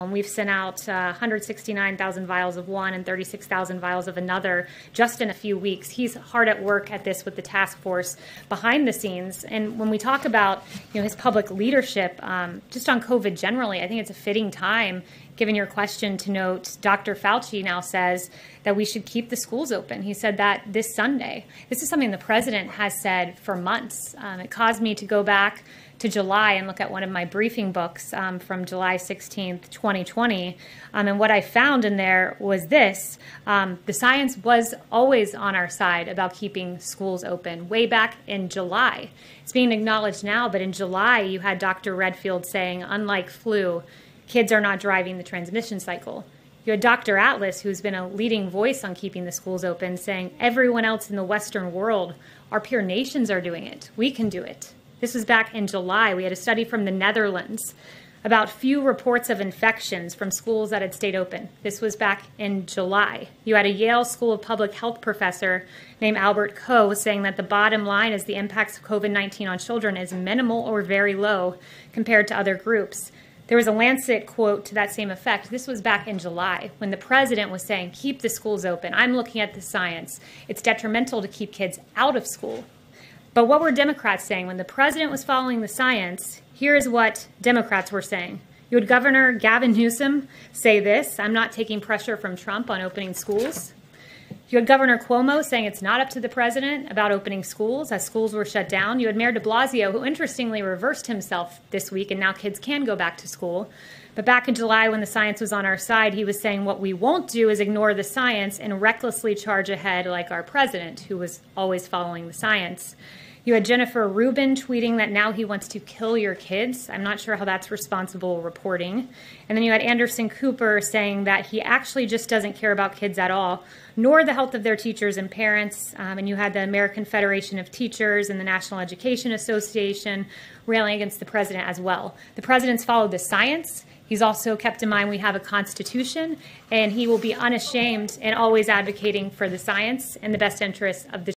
We've sent out 169,000 vials of one and 36,000 vials of another just in a few weeks. He's hard at work at this with the task force behind the scenes. And when we talk about his public leadership, just on COVID generally, I think it's a fitting time, given your question, to note Dr. Fauci now says that we should keep the schools open. He said that this Sunday. This is something the president has said for months. It caused me to go back to July and look at one of my briefing books from July 16th, 2020. And what I found in there was this. The science was always on our side about keeping schools open way back in July. It's being acknowledged now, but in July you had Dr. Redfield saying, unlike flu, kids are not driving the transmission cycle. You had Dr. Atlas, who's been a leading voice on keeping the schools open, saying everyone else in the Western world, our peer nations are doing it. We can do it. This was back in July. We had a study from the Netherlands about few reports of infections from schools that had stayed open. This was back in July. You had a Yale School of Public Health professor named Albert Coe saying that the bottom line is the impacts of COVID-19 on children is minimal or very low compared to other groups. There was a Lancet quote to that same effect. This was back in July when the president was saying, keep the schools open. I'm looking at the science. It's detrimental to keep kids out of school. But what were Democrats saying? When the president was following the science, here's what Democrats were saying. You had Governor Gavin Newsom say this, I'm not taking pressure from Trump on opening schools. You had Governor Cuomo saying it's not up to the president about opening schools as schools were shut down. You had Mayor de Blasio, who interestingly reversed himself this week, and now kids can go back to school. But back in July, when the science was on our side, he was saying what we won't do is ignore the science and recklessly charge ahead like our president, who was always following the science. You had Jennifer Rubin tweeting that now he wants to kill your kids. I'm not sure how that's responsible reporting. And then you had Anderson Cooper saying that he actually just doesn't care about kids at all, nor the health of their teachers and parents. And you had the American Federation of Teachers and the National Education Association railing against the president as well. The president's followed the science. He's also kept in mind we have a constitution, and he will be unashamed and always advocating for the science and the best interests of the